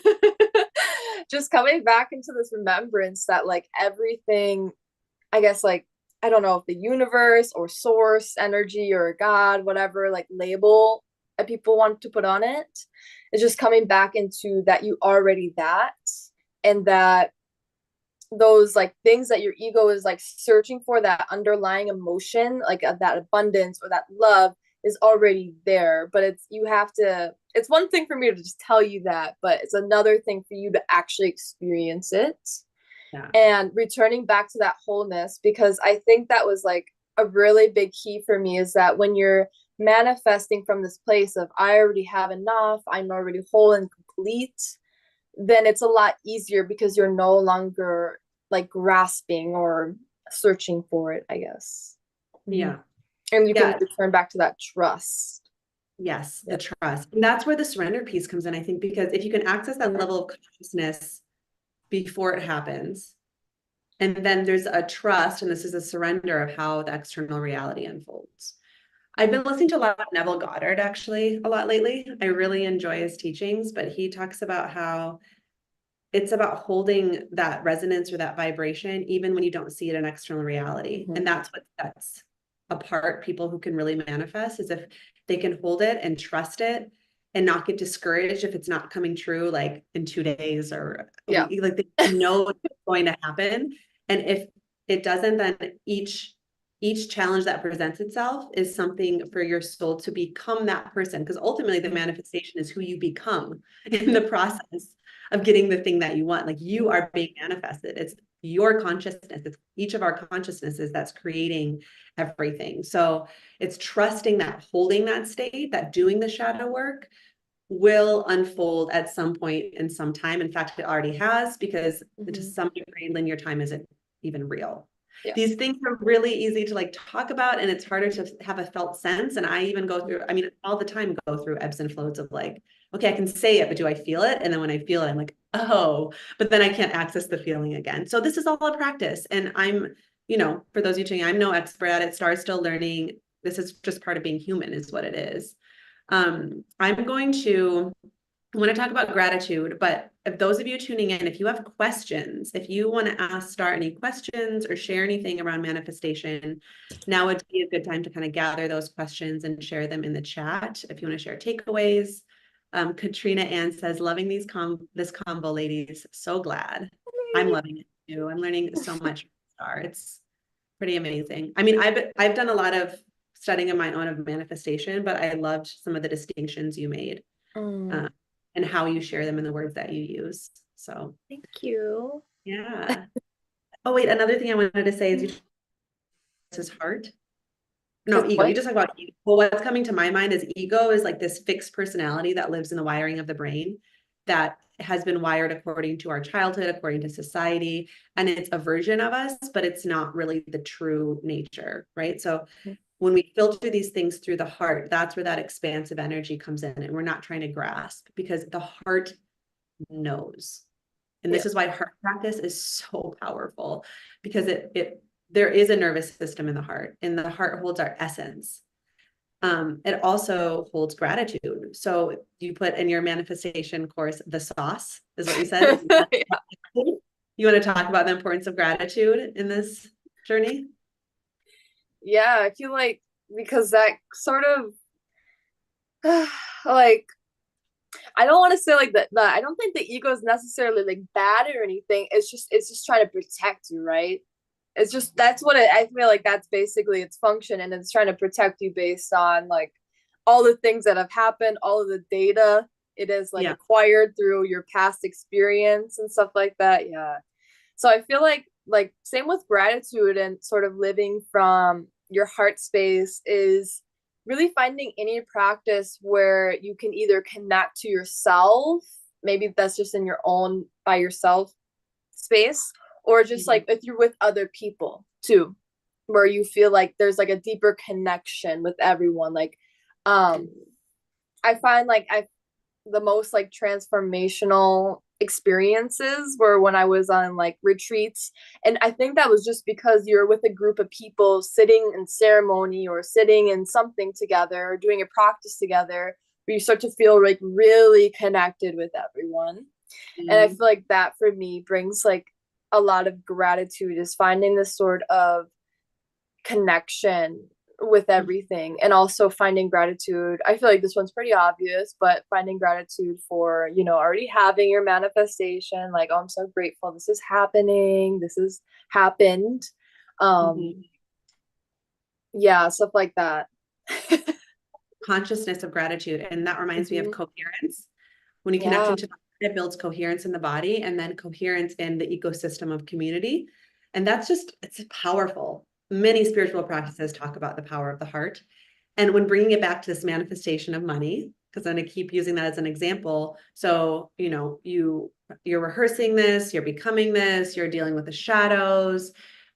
just coming back into this remembrance that like everything, I guess, like I don't know if the universe or source energy or God, whatever like label that people want to put on it, is just coming back into that you already that, and that those like things that your ego is like searching for, that underlying emotion, like that abundance or that love, is already there. But it's, you have to, it's one thing for me to just tell you that, but it's another thing for you to actually experience it. Yeah. And returning back to that wholeness, because I think that was like a really big key for me, is that when you're manifesting from this place of I already have enough, I'm already whole and complete, then it's a lot easier because you're no longer like grasping or searching for it, I guess. Yeah. And you can Yeah. return back to that trust. Yes, the trust. And that's where the surrender piece comes in, I think, because if you can access that level of consciousness before it happens, and then there's a trust, and this is a surrender of how the external reality unfolds. I've been listening to a lot of Neville Goddard actually a lot lately. I really enjoy his teachings, but he talks about how it's about holding that resonance or that vibration, even when you don't see it in external reality. And that's what sets apart people who can really manifest, is if they can hold it and trust it and not get discouraged if it's not coming true, like in 2 days or a week, like they know it's going to happen. And if it doesn't, then each challenge that presents itself is something for your soul to become that person. Because ultimately the manifestation is who you become in the process of getting the thing that you want. Like you are being manifested. It's your consciousness. It's each of our consciousnesses that's creating everything. So it's trusting that, holding that state, that doing the shadow work, will unfold at some point in some time. In fact, it already has, because to some degree, linear time isn't even real. Yeah. These things are really easy to like talk about, and it's harder to have a felt sense. And I even go through, I mean, all the time go through ebbs and flows of like, okay, I can say it, but do I feel it? And then when I feel it, I'm like, oh, but then I can't access the feeling again. So this is all a practice. And I'm, for those of you tuning in, I'm no expert at it. Star's still learning. This is just part of being human, is what it is. I'm going to want to talk about gratitude, but if those of you tuning in, if you have questions, if you want to ask Star any questions or share anything around manifestation, now would be a good time to kind of gather those questions and share them in the chat. If you want to share takeaways. Katrina Ann says, loving this convo, ladies. So glad. I'm loving it too. I'm learning so much from Star. It's pretty amazing. I mean, I've done a lot of studying of my own of manifestation, but I loved some of the distinctions you made. And how you share them in the words that you use. So thank you. Yeah. Oh, wait, another thing I wanted to say is this heart. No, ego. What? You just talk about ego. Well, what's coming to my mind is ego is like this fixed personality that lives in the wiring of the brain that has been wired according to our childhood, according to society. And it's a version of us, but it's not really the true nature, right? So when we filter these things through the heart, that's where that expansive energy comes in, and we're not trying to grasp, because the heart knows. And this is why heart practice is so powerful, because there is a nervous system in the heart, and the heart holds our essence. It also holds gratitude. So you put in your manifestation course, the sauce is what you said. You want to talk about the importance of gratitude in this journey? Yeah, I feel like, because that sort of like, I don't want to say like that, I don't think the ego is necessarily like bad or anything. It's just trying to protect you, right? It's just, that's what I feel like that's basically its function, and it's trying to protect you based on like all the things that have happened, all of the data it is like acquired through your past experience and stuff like that. Yeah. So I feel like same with gratitude, and sort of living from your heart space is really finding any practice where you can either connect to yourself, maybe that's just in your own by yourself space, or just like if you're with other people too, where you feel like there's like a deeper connection with everyone. Like I find like the most like transformational experiences were when I was on like retreats. And I think that was just because you're with a group of people sitting in ceremony or sitting in something together or doing a practice together, where you start to feel like really connected with everyone. And I feel like that for me brings like a lot of gratitude, is finding this sort of connection with everything, and also finding gratitude. I feel like this one's pretty obvious, but finding gratitude for, already having your manifestation, like, oh, I'm so grateful this is happening, this has happened. Yeah, stuff like that. Consciousness of gratitude. And that reminds me of coherence. When you connect into it builds coherence in the body, and then coherence in the ecosystem of community. And that's it's powerful. Many spiritual practices talk about the power of the heart. And when bringing it back to this manifestation of money, because I'm going to keep using that as an example. So, you're rehearsing this, you're becoming this, you're dealing with the shadows,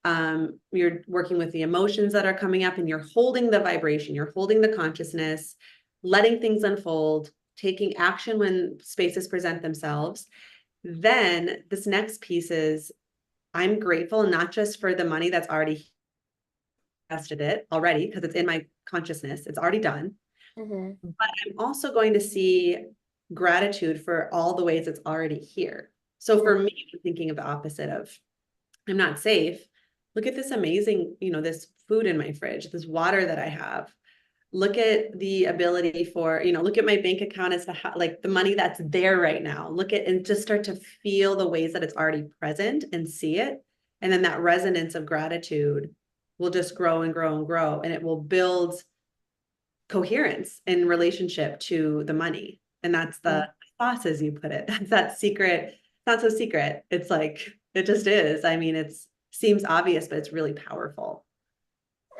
you're working with the emotions that are coming up, and you're holding the vibration, you're holding the consciousness, letting things unfold, taking action when spaces present themselves. Then this next piece is, I'm grateful not just for the money that's already invested it already, because it's in my consciousness, it's already done. But I'm also going to see gratitude for all the ways it's already here. So for me, I'm thinking of the opposite of, I'm not safe. Look at this amazing, this food in my fridge, this water that I have. Look at the ability for, look at my bank account as to how, like, the money that's there right now. Look at, and just start to feel the ways that it's already present and see it. And then that resonance of gratitude will just grow and grow and grow. And it will build coherence in relationship to the money. And that's the sauce, as you put it. That's that secret. It's not so secret. It's like, it just is. I mean, seems obvious, but it's really powerful.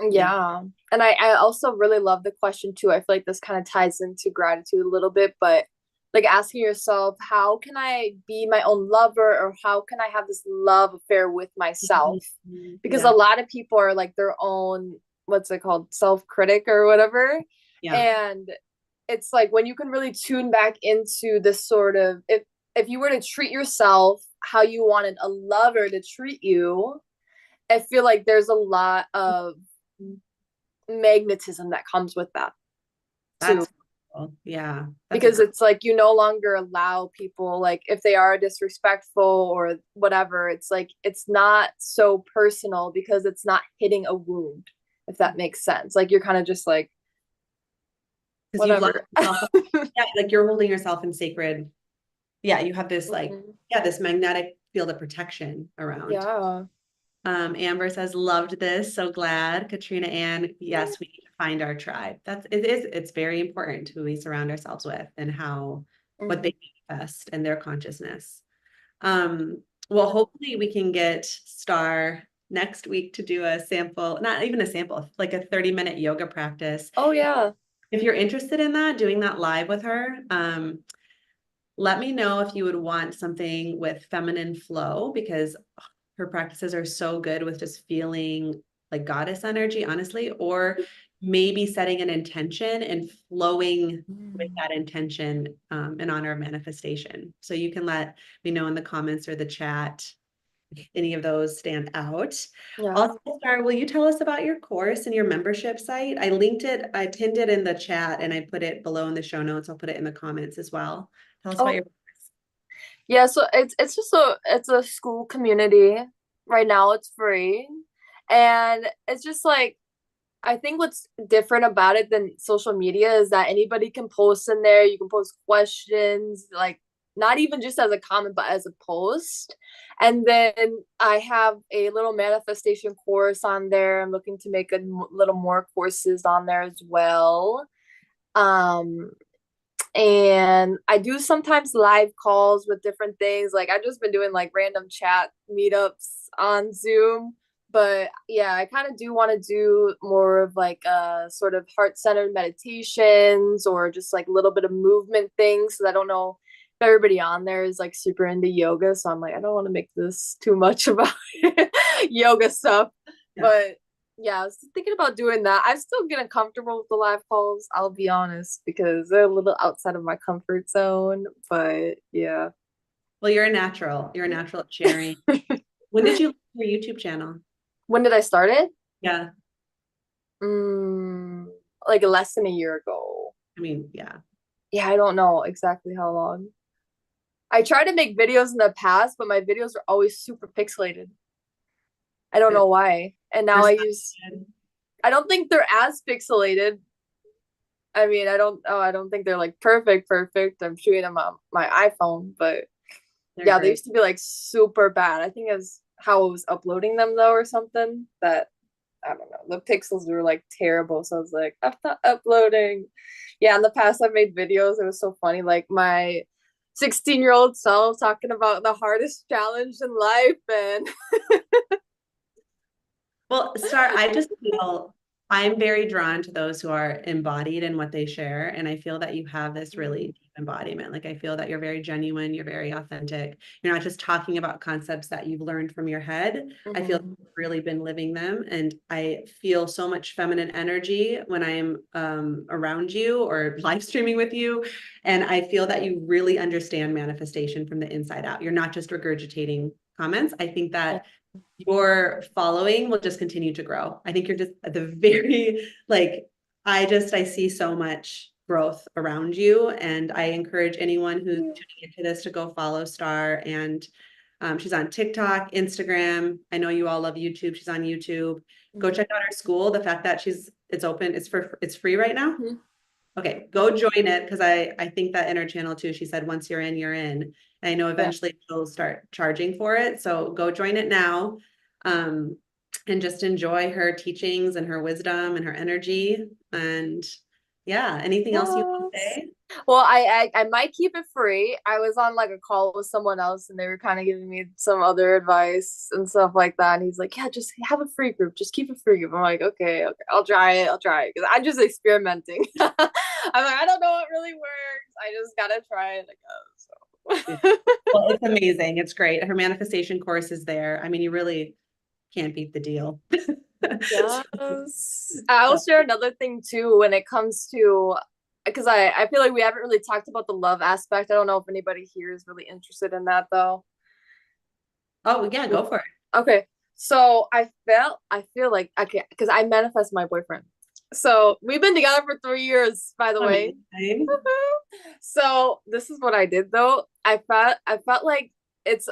Yeah. And I also really love the question too. I feel like this kind of ties into gratitude a little bit, but like asking yourself, how can I be my own lover, or how can I have this love affair with myself? Mhm. Because a Yeah. lot of people are like their own, what's it called, self-critic or whatever. Yeah. And it's like when you can really tune back into this sort of, if you were to treat yourself how you wanted a lover to treat you, I feel like there's a lot of magnetism that comes with that too. That's cool. Yeah. That's a Because great. it's like you no longer allow people, like if they are disrespectful or whatever, it's like it's not so personal because it's not hitting a wound, if that makes sense. Like you're kind of just like Because you've let whatever. yourself, yeah, like you're holding yourself in sacred. Yeah, you have this like, Mhm. yeah, this magnetic field of protection around. Yeah. Amber says, loved this. So glad. Katrina Ann, yes, we need to find our tribe. It's very important who we surround ourselves with and how, what Mhm. they manifest and their consciousness. Well, hopefully we can get Star next week to do a sample, not even a sample, like a 30-minute yoga practice. Oh yeah. If you're interested in that, doing that live with her, let me know if you would want something with feminine flow because her practices are so good with just feeling like goddess energy, honestly, or maybe setting an intention and flowing with Mm. that intention in honor of manifestation. So you can let me know in the comments or the chat if any of those stand out. Yeah. Also, Star, will you tell us about your course and your membership site? I linked it, I pinned it in the chat and I put it below in the show notes. I'll put it in the comments as well. Tell us about Oh your course. yeah, so it's just a school community. Right now it's free. And it's just like I think what's different about it than social media is that anybody can post in there. You can post questions, like not even just as a comment, but as a post. And then I have a little manifestation course on there. I'm looking to make a little more courses on there as well. Um, and I do sometimes live calls with different things. Like I've just been doing like random chat meetups on Zoom. But yeah, I kind of do want to do more of like sort of heart-centered meditations or just like a little bit of movement things. So I don't know if everybody on there is like super into yoga. So I'm like, I don't want to make this too much about yoga stuff. Yeah. But yeah, I was thinking about doing that. I'm still getting comfortable with the live calls, I'll be honest, because they're a little outside of my comfort zone. But yeah. Well, you're a natural. You're a natural at sharing. When did you launch your YouTube channel? When did I start it? Yeah. Mm, like less than a year ago. I mean, yeah. Yeah, I don't know exactly how long. I tried to make videos in the past, but my videos are always super pixelated. I don't Good. know why. And now First time. I don't think they're as pixelated. I mean, I don't think they're like perfect. I'm shooting them on my iPhone, but They're yeah, they great. used to be like super bad. I think it's how I was uploading them though, or something that I don't know. The pixels were like terrible. So I was like, I'm not uploading. Yeah, in the past I've made videos. It was so funny. Like my 16-year-old self talking about the hardest challenge in life and Well, Star, I just feel I'm very drawn to those who are embodied in what they share. And I feel that you have this really deep embodiment. Like I feel that you're very genuine, you're very authentic. You're not just talking about concepts that you've learned from your head. I feel Mhm. you've really been living them. And I feel so much feminine energy when I'm around you or live streaming with you. And I feel that you really understand manifestation from the inside out. You're not just regurgitating comments. I think that your following will just continue to grow. I think you're just at the very like I see so much growth around you and I encourage anyone who's tuning into this to go follow Star and she's on TikTok, Instagram. I know you all love YouTube. She's on YouTube. Go check out her school. The fact that it's open, it's free right now. Mhm. Okay, go join it because I think that in her channel too, she said once you're in, you're in. And I know Yeah. eventually she'll start charging for it. So go join it now. Um, and just enjoy her teachings and her wisdom and her energy. And yeah, anything else you want to Yes. say? Well, I might keep it free. I was on like a call with someone else and they were kind of giving me some other advice and stuff like that. And he's like, yeah, just have a free group. Just keep a free group. I'm like, okay, I'll try it. I'll try it. Because I'm just experimenting. I'm like, I don't know what really works. I just gotta try it, I Yeah. guess. So Well, it's amazing. It's great. Her manifestation course is there. I mean, you really can't beat the deal. yes. I'll So, share another thing too when it comes to because I feel like we haven't really talked about the love aspect. I don't know if anybody here is really interested in that though. oh yeah, go for it. Okay. So I feel like okay, because I manifest my boyfriend. So we've been together for 3 years, by the way. Amazing. So this is what I did though. I felt like it's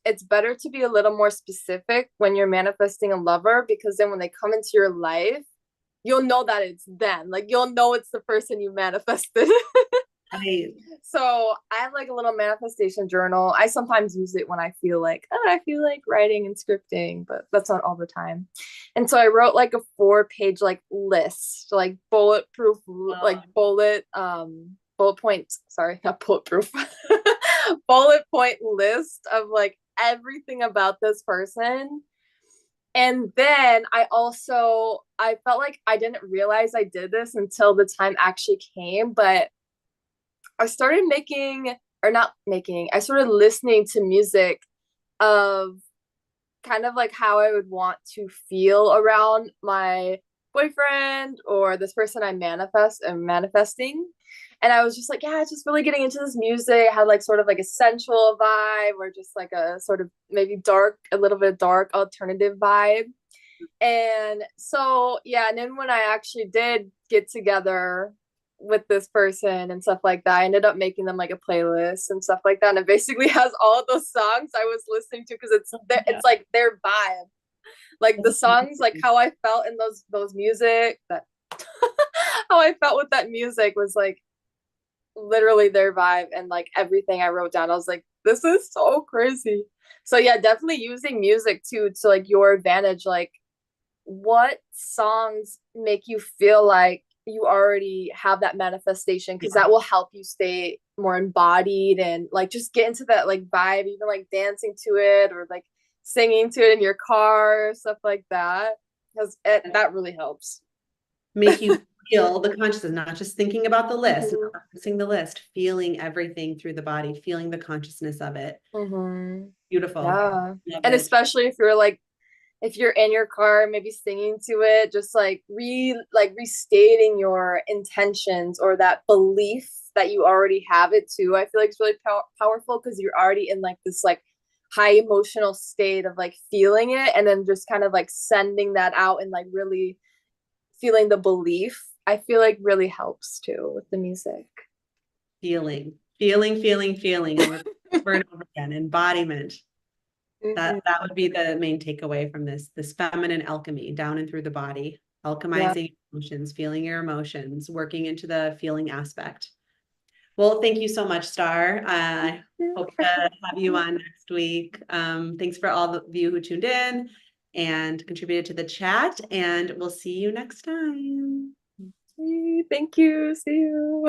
it's better to be a little more specific when you're manifesting a lover because then when they come into your life, you'll know that it's them. Like you'll know it's the person you manifested. I So I have like a little manifestation journal. I sometimes use it when I feel like, oh, I feel like writing and scripting, but that's not all the time. And so I wrote like a 4 page like list, like bulletproof, like bullet points. Sorry, not bulletproof. Bullet point list of like everything about this person. And then I felt like I didn't realize I did this until the time actually came, but I started making, or not making, I started listening to music of kind of like how I would want to feel around my boyfriend or this person I'm manifesting. And I was just like, yeah, just really getting into this music. It had like sort of like a sensual vibe or just like a sort of maybe dark, a little bit dark alternative vibe. And so, yeah, and then when I actually did get together with this person and stuff like that, I ended up making them like a playlist and stuff like that. And it basically has all of those songs I was listening to because yeah. it's like their vibe. Like the songs, like how I felt in those music, that how I felt with that music was like literally their vibe and like everything I wrote down. I was like, this is so crazy. So yeah, definitely using music too to like your advantage. Like what songs make you feel like you already have that manifestation because that will help you stay more embodied and like just get into that like vibe, even like dancing to it or like singing to it in your car, stuff like that. Because that really helps. Make you feel the consciousness, not just thinking about the list, Mm-hmm. practicing the list, feeling everything through the body, feeling the consciousness of it. Mm-hmm. Beautiful. Yeah. Love And it. especially if you're like if you're in your car maybe singing to it just like restating your intentions or that belief that you already have it too. I feel like it's really powerful because you're already in like this like high emotional state of like feeling it and then just kind of like sending that out and like really feeling the belief. I feel like really helps too with the music. Feeling, feeling, feeling, feeling over and over again. Embodiment. Mm-hmm. That would be the main takeaway from this feminine alchemy down and through the body, Yeah. alchemizing emotions, feeling your emotions, working into the feeling aspect. Well, thank you so much, Star. I hope to have you on next week. Thanks for all of you who tuned in and contributed to the chat, and we'll see you next time. Thank you. See you.